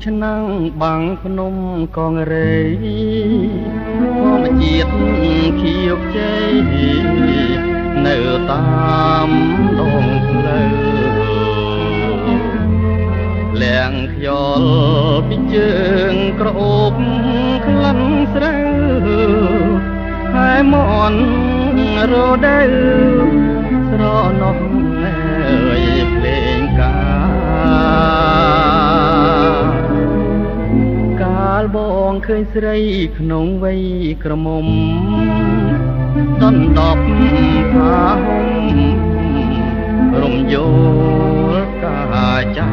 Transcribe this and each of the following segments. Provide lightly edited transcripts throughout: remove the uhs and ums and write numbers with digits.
ឆ្នាំងបាំងភ្នំកងរេធម្មជាតិខៀវខ្ចីនៅតាមដងផ្លូវលៀងខ្យល់ពីជើងក្រអូបក្លិនស្រូវហើយមន់រដូវស្រណោះអើយភ្លេងកាលបងឃើញស្រីក្នុងវ័យក្រមុំដណ្ដប់ផាហុំរំយោលកាចា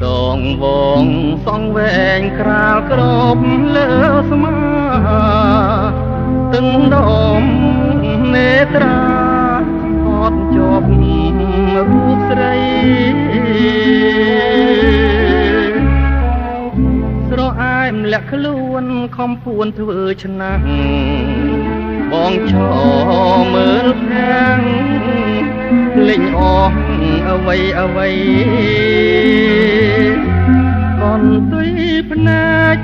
ដងវងសងវែងក្រាលក្របលើស្មាទឹងដមនេត្រាអត់ជាប់រូបស្រីស្រអែមលាក់ខ្លួនខំពួនធ្វើឆ្នាំងបងឈរមើលខាងលេងអស់អ្វីកូនទុយភ្នែក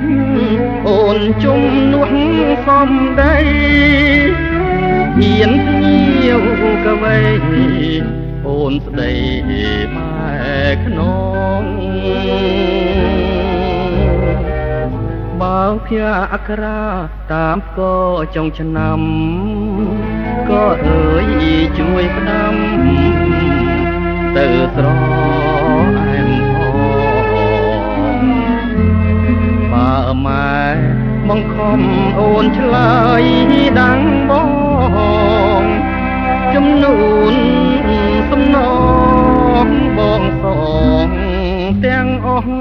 អូនជុំនោះសំដីហ៊ានភ្ញៀវកវៃអូនស្ដីម៉ែខ្នងបើភ័ក្រអក្សរាតាមក៏ចុងឆ្នាំក៏អើយជួយផ្ដាំទៅស្រអែមផងបើម៉ែបង្ខំអូនឆ្លើយដាំងបងចំនួនសំណងបងសងទាំងអស់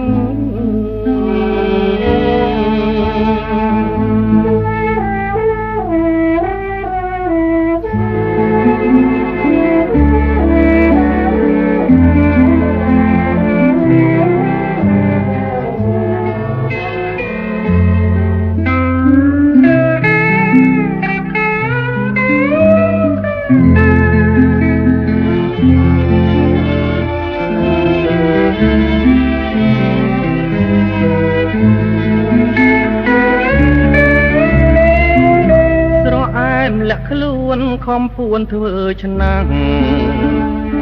លាក់ខ្លួនខំពួនធ្វើឆ្នាំង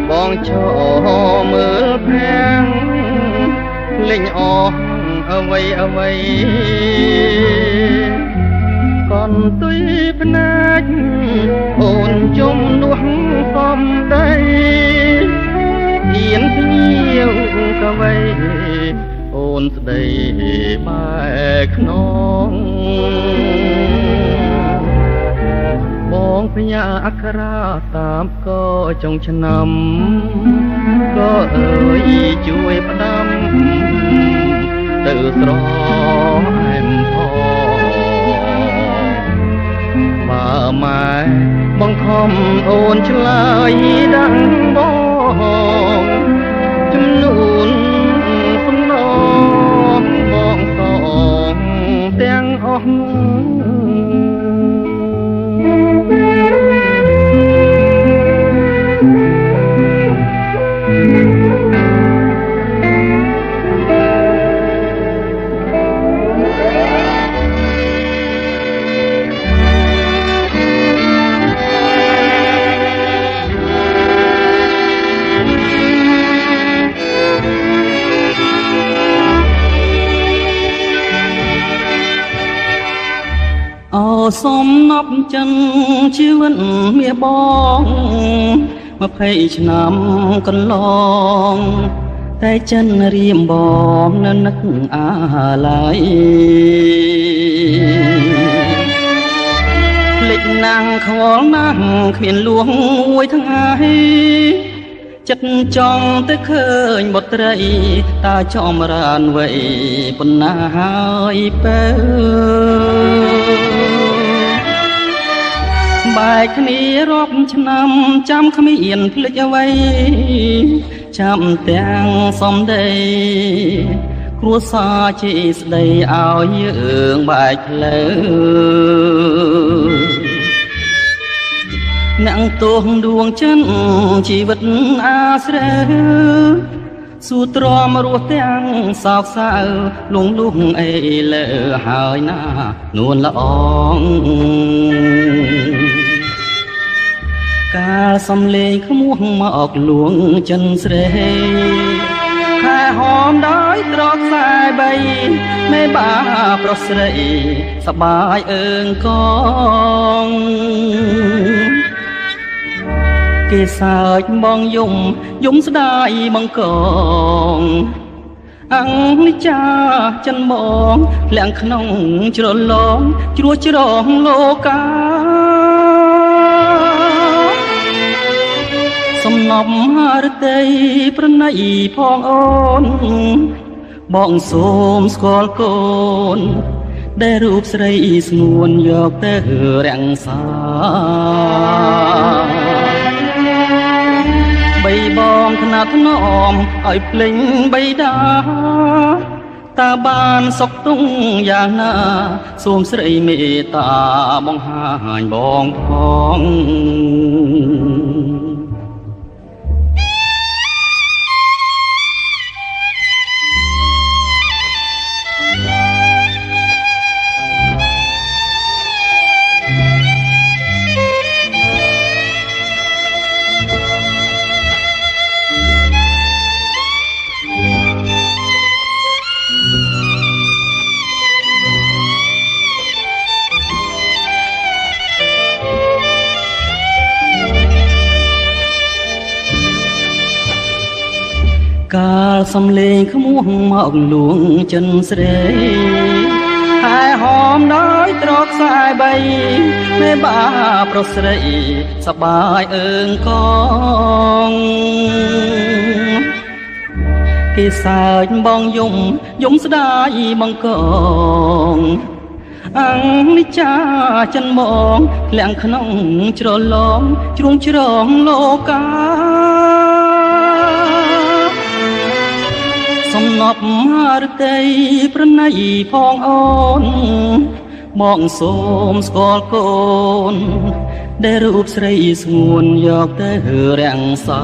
បងឈរមើលភាំងលេងអស់អ្វីកូនទុយភ្នែកអូនជុំនោះសំដីហ៊ានភ្ញៀវកវៃអូនស្ដីម៉ែខ្នងបងផ្ញើអក្សរាតាមក៏ចុងឆ្នាំក៏អើយជួយផ្ដាំទៅស្រអែមផងបើម៉ែបង្ខំអូនឆ្លើយដាំងបងចំនួនសំណងបងសងទាំងអស់សំណប់ចិនជីវិតមាសបង20ឆ្នាំកន្លងតែចិនរៀមបងនៅនឹកអាឡាយភ្លេចណាំងខ្វល់ណាស់គ្មានលួងមួយថ្ងៃចិត្តចង់ទៅឃើញបុត្រីតើចំរានវ័យប៉ុណ្ណាហើយបើបែកគ្នារាប់ឆ្នាំចាំគ្មានភ្លេចអ្វីចាំទាំងសំដីគ្រួសារជាស្ដីឲ្យយើងបែកផ្លូវអ្នកទោសដួងចិនជីវិតអាស្រ័យ ស៊ូទ្រាំរស់ទាំងសោកសៅលងលុះអីលើហើយណានួនល្អងកាលសំលេងក្មួយមកលួងចិនស្រីខែហមដោយត្រកខ្សែបីមេបាប្រុសស្រីសបាយអើងកងគេសើចបងយំស្ដាយបងកងអង្ចាចិនមកលាក់ក្នុងជ្រលងជ្រោះច្រងលោកាសំណប់រតីប្រណីផងអូនបងសូមស្គាល់កូនដែលរូបស្រីស្ងួនយកទៅរាំងសាបីបងថ្នាក់ថ្នមឲ្យភ្លេងបីដាតាបានសុខទុំយ៉ាងណាសូមស្រីមេត្តាបង្ហាញបងផងកាលសំលេងក្មួយមកលួងចិនស្រីហើយហមដោយត្រកខ្សែបីមេបាប្រុសស្រីសបាយអើងកងគេសើចបងយំស្ដាយបងកងអង្ចាចិនមកលាក់ក្នុងជ្រលងជ្រុងជ្រងលោកាសំណប់រតីប្រណីផងអូនបងសូមស្គាល់កូនដែលរូបស្រីស្ងួនយកទៅរាំងសា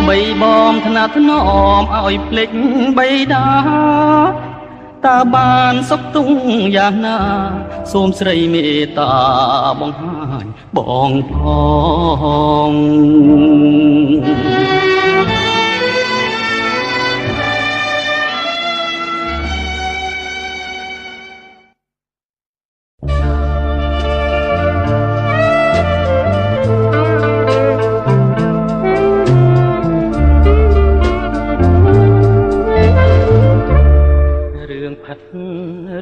បីបងថ្នាក់ថ្នមឲ្យភ្លេចបីដាតាបានសុខទុំយ៉ាងណាសូមស្រីមេត្តាបង្ហាញបងផង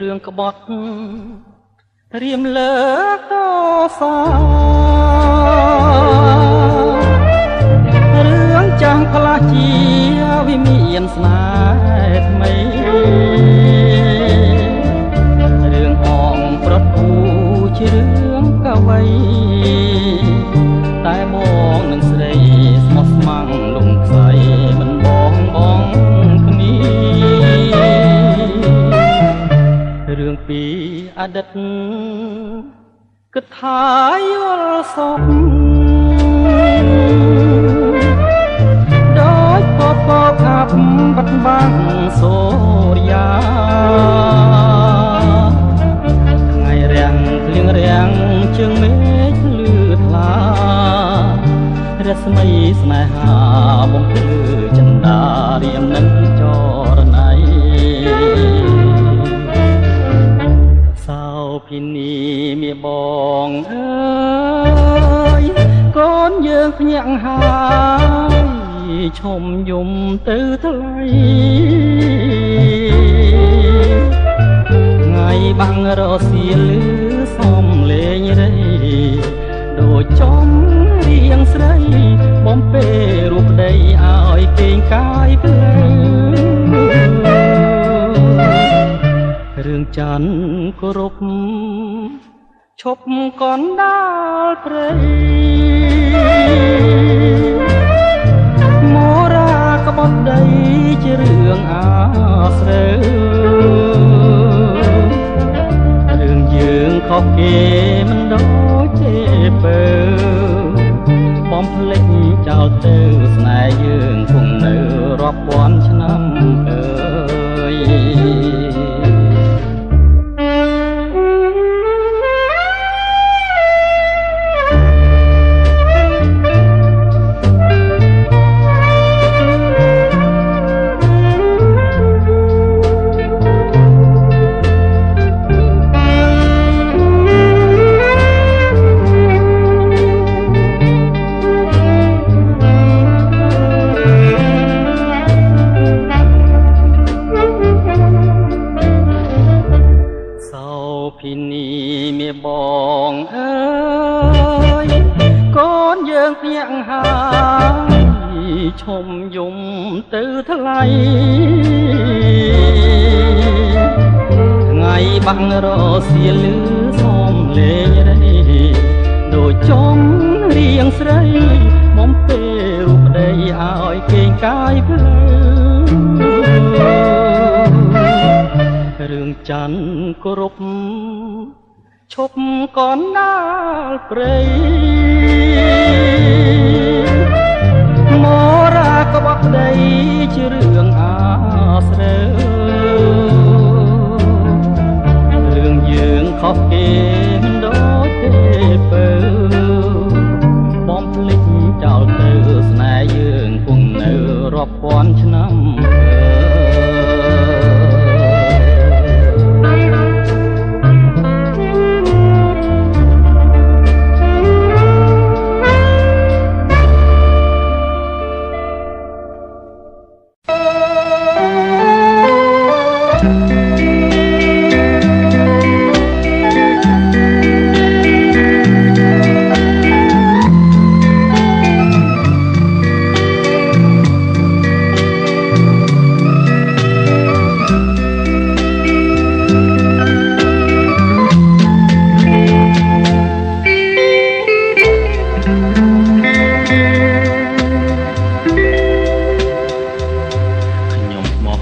រឿងក្បត់រៀមលើកតសារឿងចាំងផ្លាស់ជាវិមានស្នេហ៍ថ្មីរឿងអងប្រត់ពូជារឿងកវីតែបងនឹងស្រីស្មោះស្ម័គ្រលំខ្សៃមិនបងគ្នារឿងពីអតីតគិតថាយល់សុខដោយពពកខាប់បាត់បាំងសូរិយាថ្ងៃរាំងភ្លៀងរាំងជើងមេឃលឺថ្លារស្មីស្នេហាបំភ្លឺចិន្តារៀមនឹងចរណៃពីនេះមាបងអើយកូនយើងភ្ញាក់ហើយឈុំយំទៅថ្លៃថ្ងៃបាំងរសៀលឺសំលេងរៃដូចចំរៀងស្រីបំពេរូបប្តីឲ្យគេងកាយភ្លឺរឿងច័ន្ទគោរពឈប់កណ្ដាលព្រៃមរាក្បត់ដីជារឿងអាស្រូវរឿងយើងខុសគេមិនដូចទេពើបំភ្លេច ឈុំយំទៅថ្លៃថ្ងៃបាំងរសៀលឺសំលេងរៃដូចចំរៀងស្រីបំពេលរូបប្តីឲ្យគេងកាយភ្លឺរឿងច័ន្ទគោរពឈប់កនដាលព្រៃមរាក្បោះប្តីជារឿងអាស្រើរឿងយើងខុសគេមិនដូចទេពើបំភ្លេចចោលទៅស្នេហ៍យើងគង់នៅរាប់ពាន់ឆ្នាំ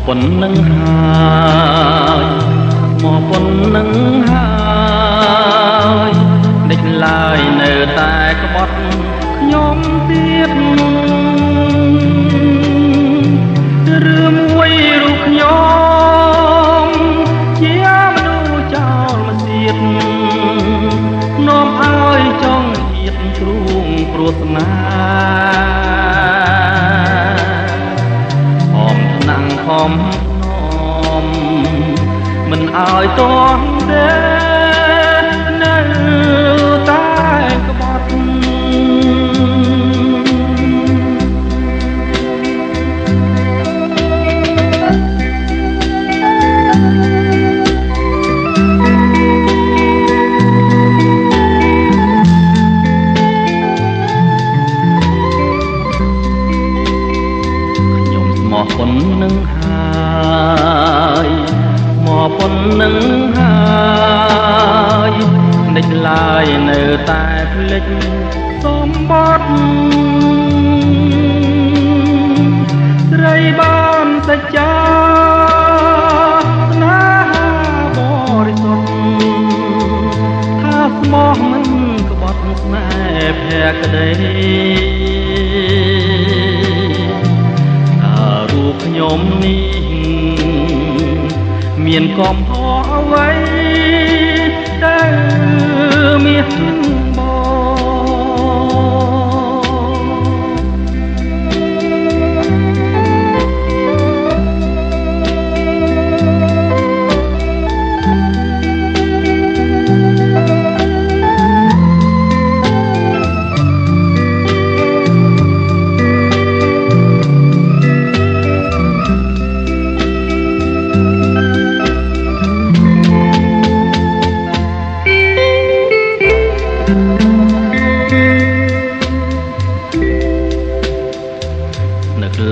ប៉ុណ្ណឹងហើយមកប៉ុណ្ណឹងហើយដេចឡើយនៅតែក្បត់ខ្ញុំទៀតរឿងមួយរូបខ្ញុំជាមនុស្សចោលមិនទៀតនាំឲ្យចង់ទៀតទ្រូងព្រោះស្នាខំមិនឲ្យតន់ទេនៅតែក្បត់ខ្ញុំស្មោះប៉ុណ្ណឹងហើយមកប៉ុណ្ណឹងហើយដេចឡើយនៅតែភ្លេចសម្បត្តិស្រីបានសច្ចាស្នេហាបរិសុទ្ធថាស្មោះមិនក្បត់ស្នេហ៍ភក្តីរូបខ្ញុំនេះមានកំហុសអ្វីតែមានបង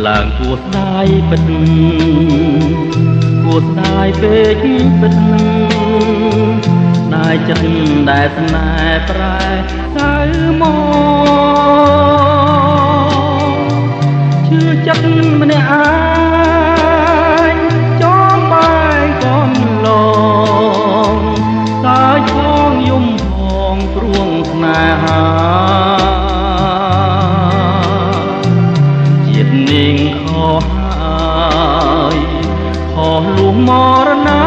ឡើងគួរស្ដាយពិតគួរស្ដាយពេកពិតស្ដាយចិត្តដែលស្នេហ៍ប្រែសៅមកជឿចិត្តម្នាក់ឯងចំបែកកំឡងសាយផងយំផងព្រួងស្នេហានាងខុសហើយខុសលួងមរណា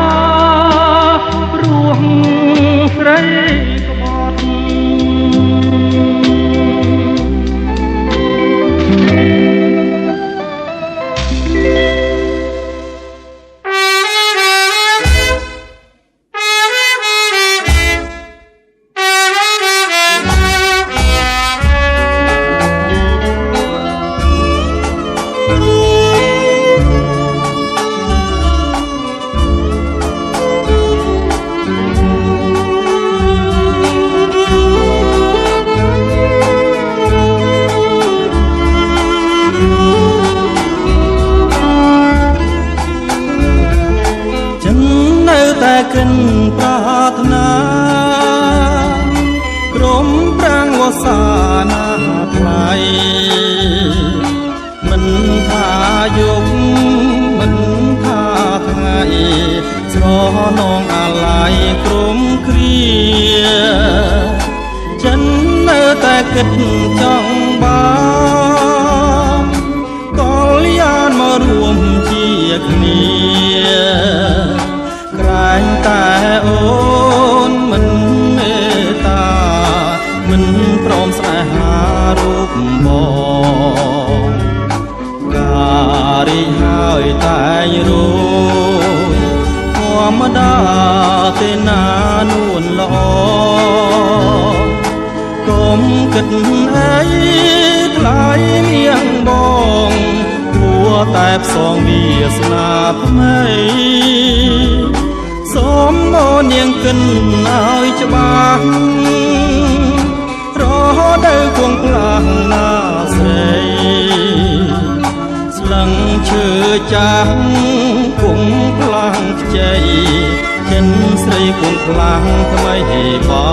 រស់ស្រីក្បត់ កិនប្រាថ្នាក្រុមប្រាំងវស្សាណាថ្លៃមិនថាយុគមិនថាថ្ងៃស្រនងអាឡ័យក្រុមគ្រាចិននៅតែគិតចង់បានកលយានមករួមជាគ្នាក្រែងតែអូនមិនមេត្តាមិនព្រមស្នេហារូបបងការរីកហើយតែងរួយធម្មតាទេណានួនល្អកុំគិតអីថ្លៃមៀងបងគួរតែផ្សងវាសនាថ្មីសូមអូននាងគិនឲ្យច្បាស់រហូតដល់គង់ផ្លាំងណាស្រីស្លឹងឈើចាស់គង់ផ្លាំងខ្ចីចិនស្រីគង់ផ្លាំងថ្មីបា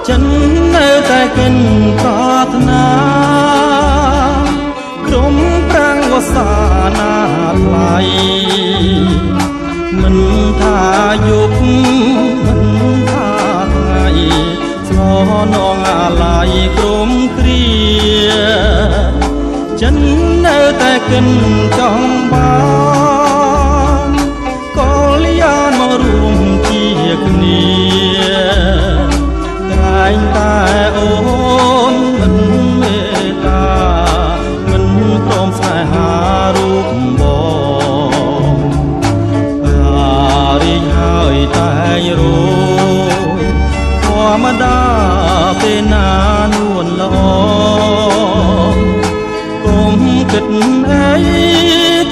ចិននៅតែកិនប្រាថ្នាក្រុមប្រាំងវស្សាណាថ្លៃមិនថាយុគមិនថាថ្ងៃស្រនងអាឡ័យក្រុមគ្រាចិននៅតែកិនចង់បានកលយានមករួមជាគ្នាក្រែងតែអូនមិនមេត្តាមិនព្រមស្នេហារូបបងការរីកហើយតែងរួយធម្មតាទេណានួនល្អកុំគិតអី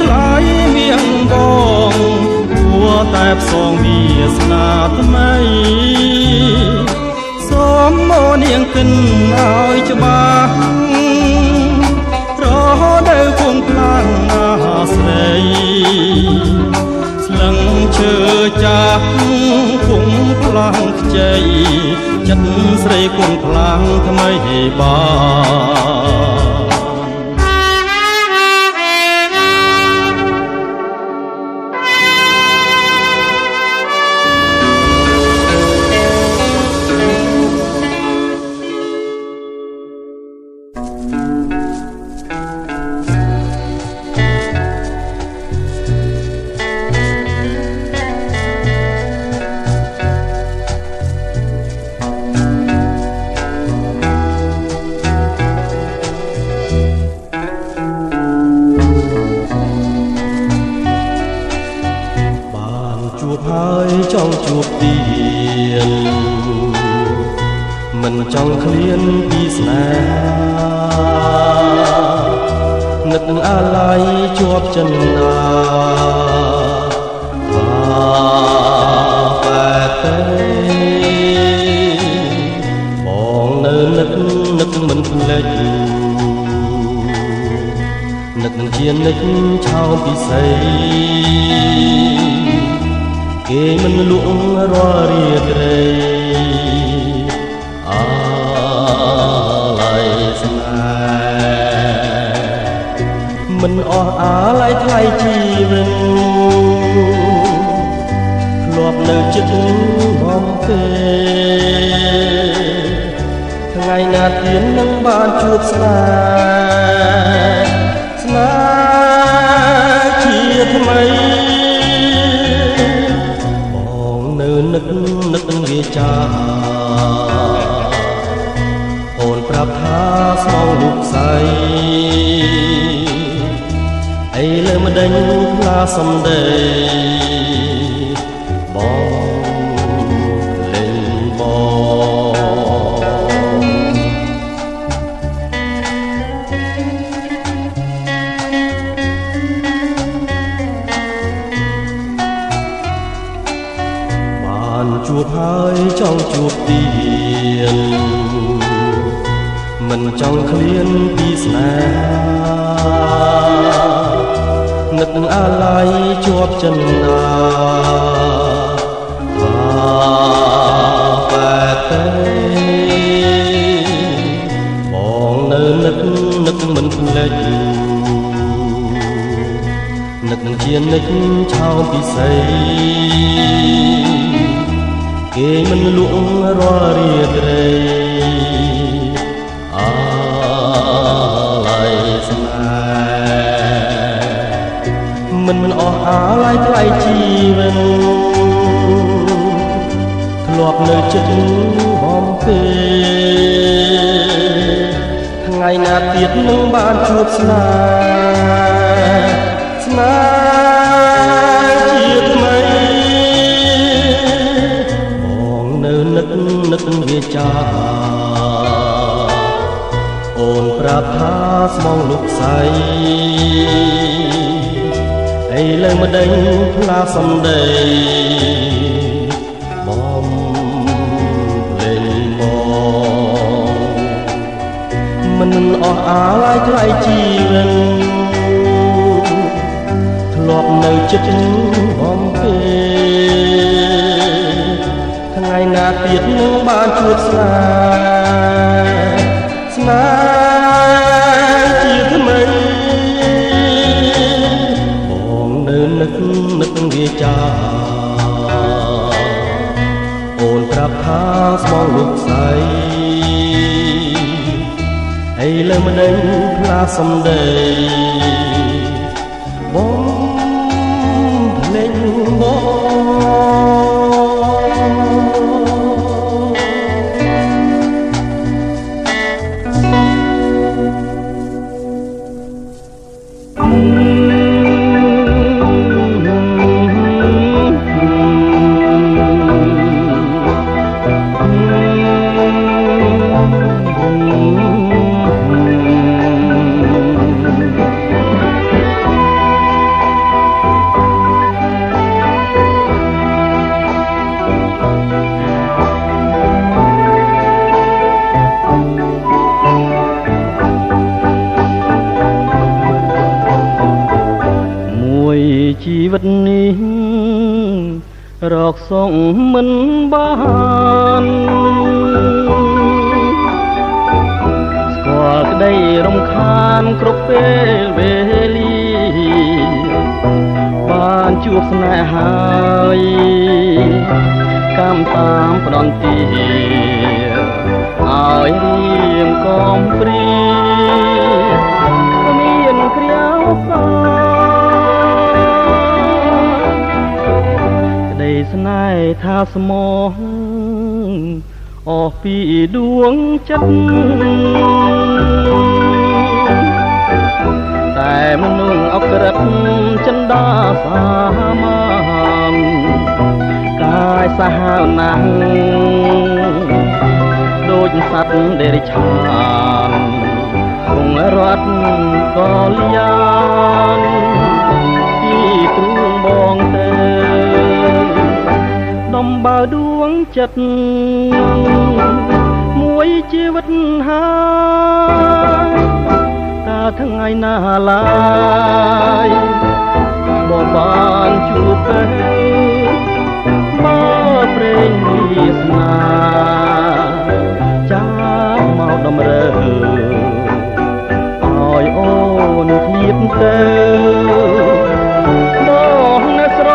ថ្លៃមៀងបងគួរតែផ្សងវាសនាថ្មីសូមអូននាងគិនឲ្យច្បាស់រហូតដល់គង់ផ្លាំងណាស្រីស្លឹងឈើចាស់គង់ផ្លាំងខ្ចីចិត្តស្រីគង់ផ្លាំងថ្មីបាហើយចង់ជួបទៀតមិនចង់ឃ្លានពីស្នេហានឹកអាឡ័យជាប់ចិនណាបែបទេបងនៅនឹកមិនភ្លេចនឹកជានិចឆោមពិសេសគេមិនលក់រាល់រាត្រីអាឡ័យស្នេហ៍មិនអស់អាឡ័យថ្លៃជីវិតធ្លាប់នៅចិត្តបំពេថ្ងៃណាទៀតនឹងបានជួបស្នេហ៍ជាថ្មីនឹកវាចាអូនប្រាប់ថាស្មងរូបស្អីអីលើមិនដេញផ្លាសំដីបងលេងបង ជួបហើយចង់ជួបទៀតមិនចង់ឃ្លានពីស្នេហានឹកអាឡ័យជាប់ចិនដាបែបទេបងនៅនឹកមិនភ្លេចនឹកនឹងជានិចឆោមពិសីគេមិនលក់រាល់រាត្រីអាឡ័យស្នេហ៍មិនអស់អាឡ័យថ្លៃជីវិតធ្លាប់នៅចិត្តបំពេថ្ងៃណាទៀតនឹងបានជួបស្នេហ៍ជាថ្មីបងនៅនឹកវាចាអូនប្រាប់ថាស្មងលោកស្រីឥឡូវមកដេញផ្លាសំដីបំលេងបងមិនអស់អាឡ័យថ្លៃជីវិតធ្លាប់នៅចិត្តបំពេថ្ងៃណាទៀតនឹងបានជួបស្នេហ៍ជាថ្មីបងនៅនឹកវាចាអូនប្រាប់ថាស្មងលោកស្រីឥឡូវមិនដឹងផ្លាសំដីបងភ្លេចបងជីវិតនេះរកសងមិនបានស្គាល់ក្តីរំខានគ្រប់ពេលវេលាបានជួបស្នេហ៍ហើយកម្មតាមផ្ដន់ទាឲ្យរៀងកំព្រាមានគ្រាវសាស្នេហ៍ថាស្មោះអស់ពីដួងចិត្តតែមនុស្សអក្រិតចិនដាសាមានកាយសាហាវណាស់ដូចសត្វដេរិឆានគង់រត់ក៏លៀនពីទ្រូងបងទៅដំបើដួងចិត្តមួយជីវិតហើយតើថ្ងៃណាឡើយមកបានជួបទៅមកព្រេងវាសនាចាំមកដំរើឲ្យអូនធៀបទៅបងនៅស្រ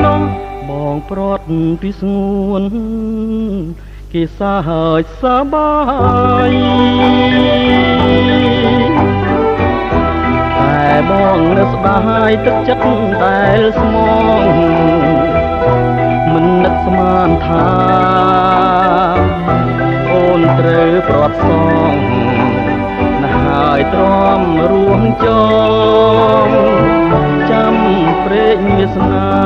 ណោះបងព្រាត់ពីស្ងួនគេសាហើចសបាយតែបងនៅស្ដាយទឹកចិត្តដែលស្មងមិននឹកស្មានថាអូនត្រូវព្រាត់សងណាស់ហើយទ្រាំរួមចងចាំព្រេងវាសនា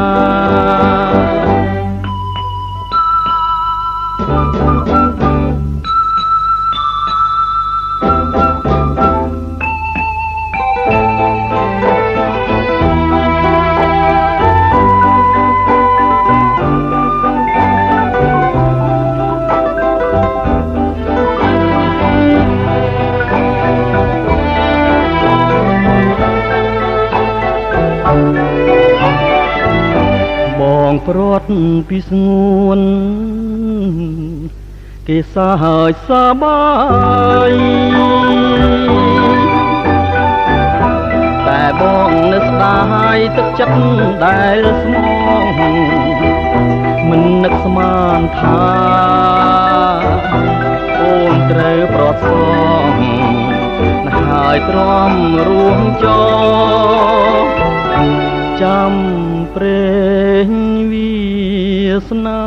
ព្រាត់ពីស្ងួនគេសាហើយសបាយតែបងនឹកស្ដាយទឹកចិត្តដែលស្មងមិននឹកស្មានថាអូនត្រូវប្រត់សងណាស់ហើយទ្រាំរួមចោចាំព្រេងវាសនា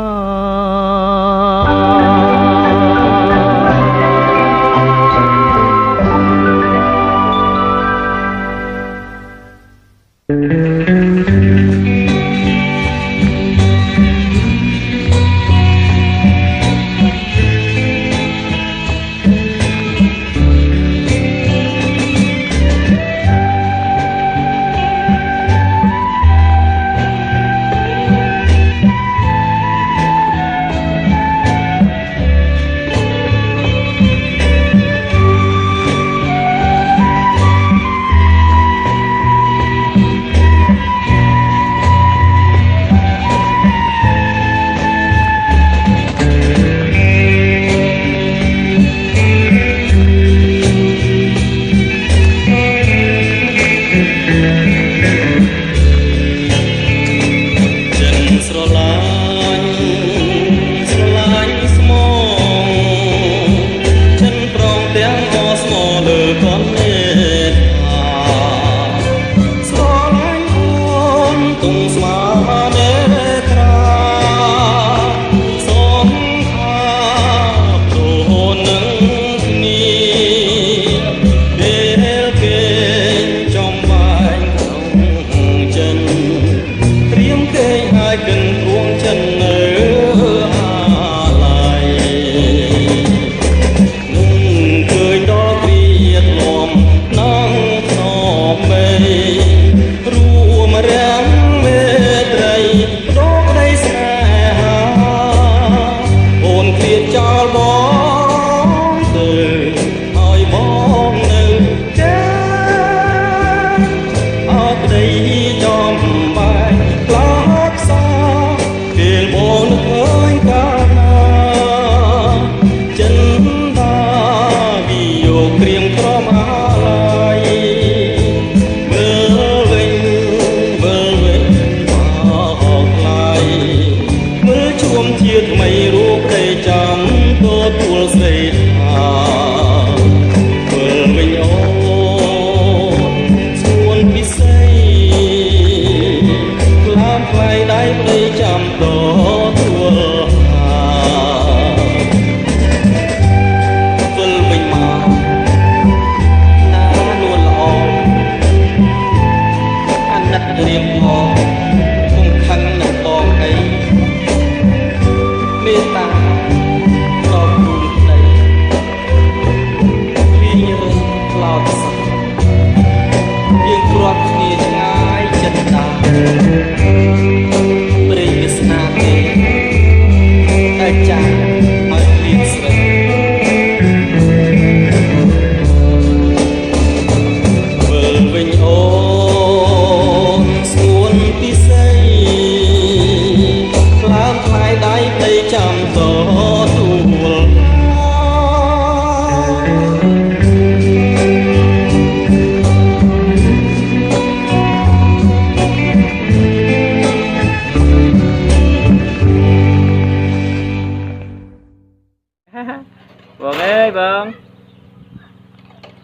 Vâng ơi vâng.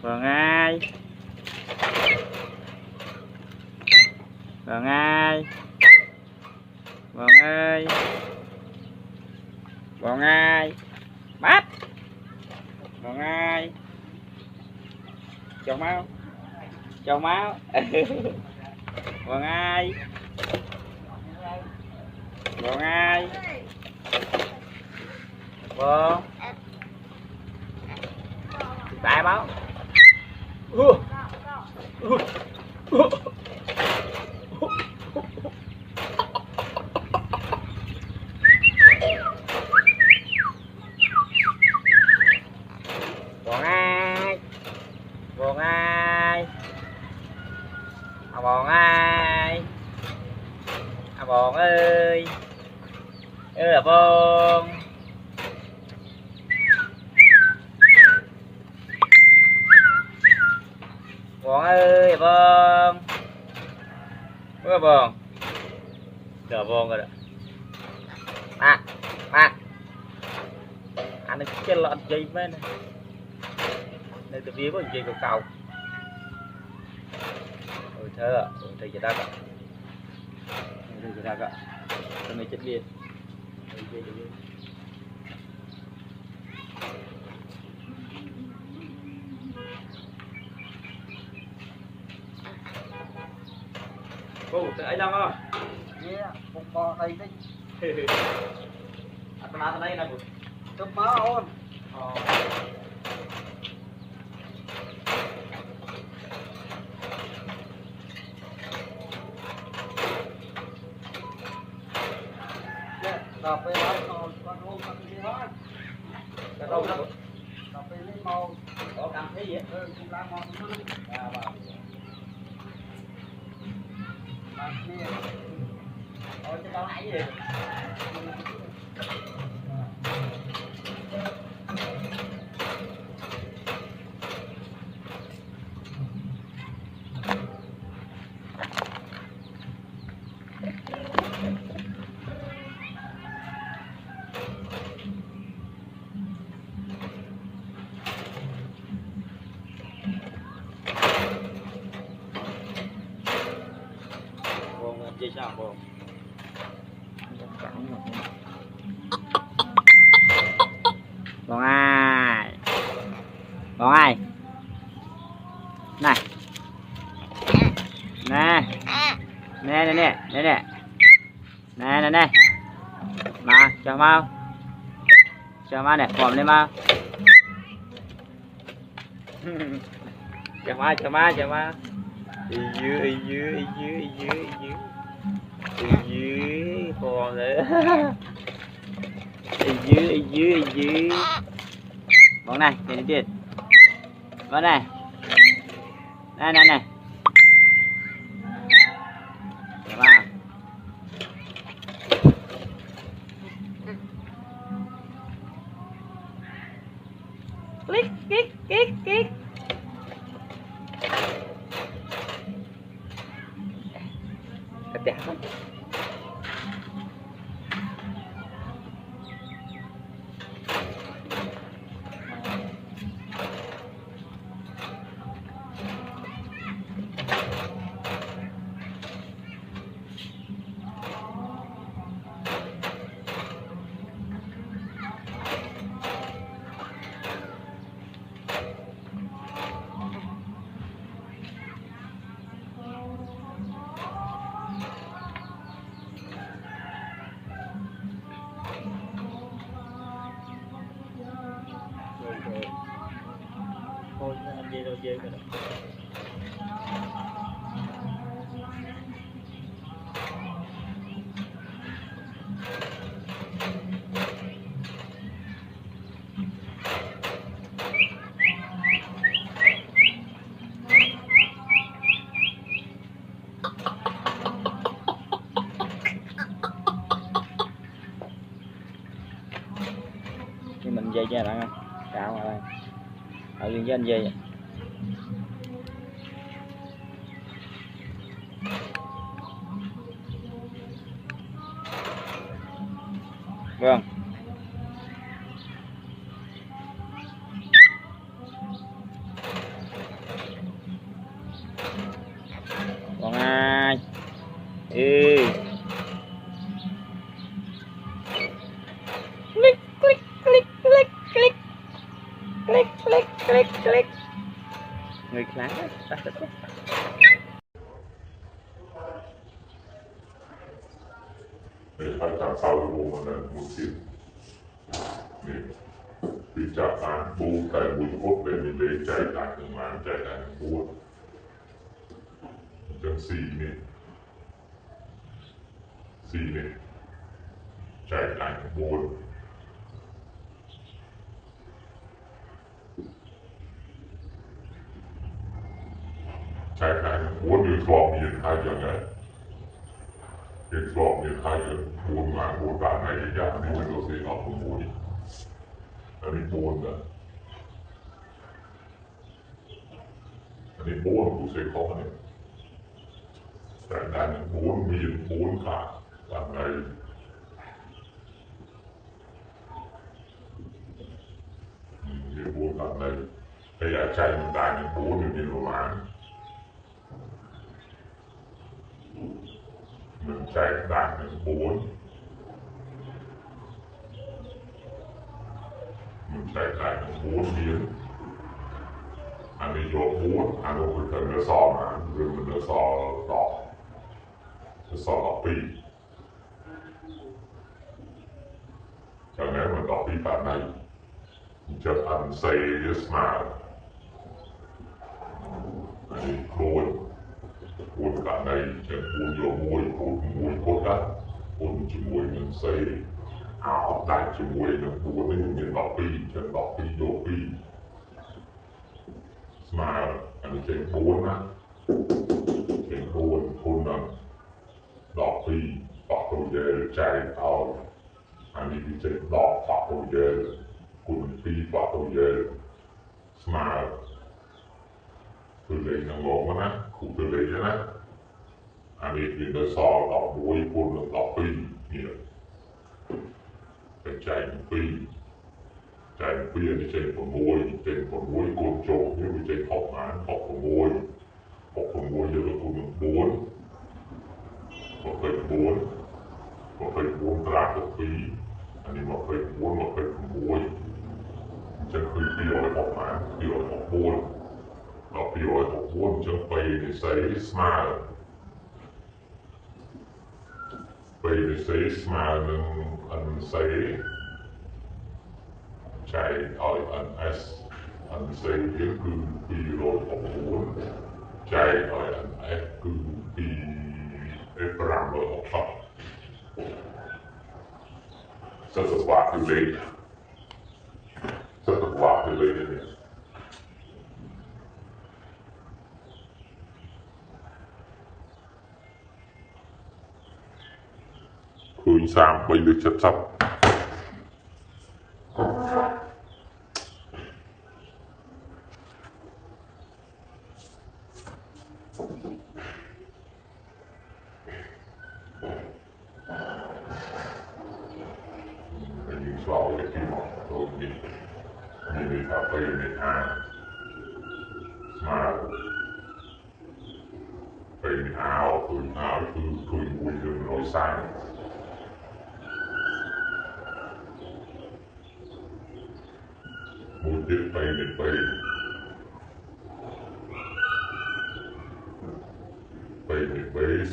Vâng ai. Vâng ai. Vâng ơi. Vâng ai. Bắt. Vâng ai. Chào máu. Chào máu. Vâng ai. Vâng ai. Vâng. Đại báo. Bọn ai. Bọn ai. À bọn ai. À bọn ơi. bông bông ơi bông bông chờ bông rồi đó ba anh ấy chết lợn dây mấy này đây từ phía có dây cầu cầu ôi thế à thầy chết đất ạ thầy chết đất ạ thằng này chết liền cô tự ấy đâu không? Yeah, không có đây đấy. Anh đây nè cô. Tụi má ôn. Cà phê bán con ôm cà phê bán. Cái đâu đó? Cà phê lấy màu. Có cà phê gì? Cũng lá màu nữa. Vâng. Cà phê. Ôi chứ đâu nãy gì? Chị sao cô? Bọn ai? Bọn ai? Này. Nè. Nè nè nè, nè nè. Nè nè nè. Mà, chờ mau. Chờ mau nè, phòm lên mau. Chờ mau, chờ mau, chờ mau. Ý dưới còn nữa dưới bọn này tiền tiền bọn này này vào click đẹp không? Thôi anh về đâu về rồi. Nhưng mình về cho bạn ơi, cạo mà đây. Ở liên với anh về. Vâng. Còn ai? Click. Người khác tắt. Akan selalu mengenai musim ni bicara bukan butuh dan nilai cairan dengan cairan buat dan sini cairan buat cairan buat itu suami yang aja kan yang suami yang aja buat nggak buat tanah อย่างนี้มันก็เสียออกมวยอันนี้โบนนะอันนี้โบนกูเสียข้อเนี่ยแต่ด้านโบนมีโบนขาดด้านในมีโบนด้านในแต่อยากใช้มันได้โบนอยู่ในโรงงานมันใช้ด้านในโบนมันใช้ได้โบนเดียวอันนี้โยกโบนอันนี้คือเนื้อซอมาหรือมันเนื้อซอดอกเนื้อซอดอกปีจากนั้นมันดอกปีด้านในจะอันเซย์มาอันนี้โคนด้านในจะโคนโยมวยโคนมวยโคตรโคนจมวยมันเซย์เอาได้จมวยมันโคนนี่มันดอกปีจะดอกปีโยปีมาอันนี้จะโคนนะจะโคนนั้นดอกปีปากตัวเยอะใจเอาอันนี้จะดอกปากตัวเยอะคุณปีปากตัวเยอะมาคือเลยนังงงนะคุณคือเลยนะอันนี้คือเนื้อซอดอกมวยคุณดอกปีเนี่ยเป็นใจปีใจปีอันนี้ใจผลมวยใจผลมวยโกนโจนี่เป็นใจขอบงานขอบผลมวยขอบผลมวยเยอะคุณบ้วนมาเคยบ้วนมาเคยบ้วนตราตัวปีอันนี้มาเคยบ้วนมาเคยผลมวยจะคือปีอะไรออกมาปีอะไรออกบ้วนเราปีอะไรออกบ้วนจะไปในไซส์มาไปในไซส์มาหนึ่งอันไซใจเอาอัน S อันไซส์ก็คือปีอะไรออกบ้วนใจเอาอัน F คือปีปรามเลยออกครับสัตว์ว่าคือเลยสัตว์ว่าคือเลยเนี่ยคุยสามไปเลยชัดๆสาวที่ที่หมอตัวนี้มีในคาเฟ่ในห้างมาไปในอ่าวคือคุยเรื่องน้อยสายมูจิไปในไป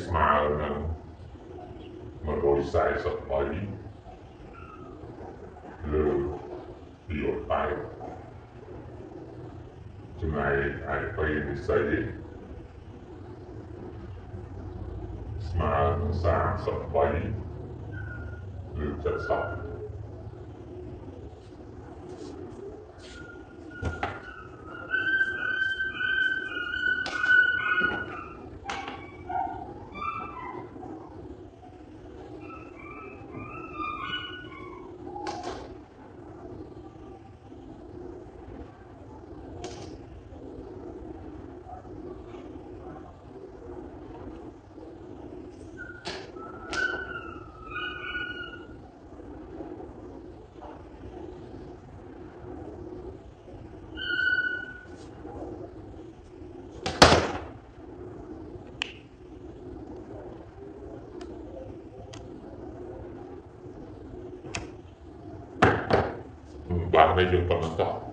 สมาร์นั้นมันน้อยสายสักไปเลยเดี่ยวไปจึงไอไปในไซส์สมาสร้างสักไว้หรือจัดสับบางในยังปนต่อ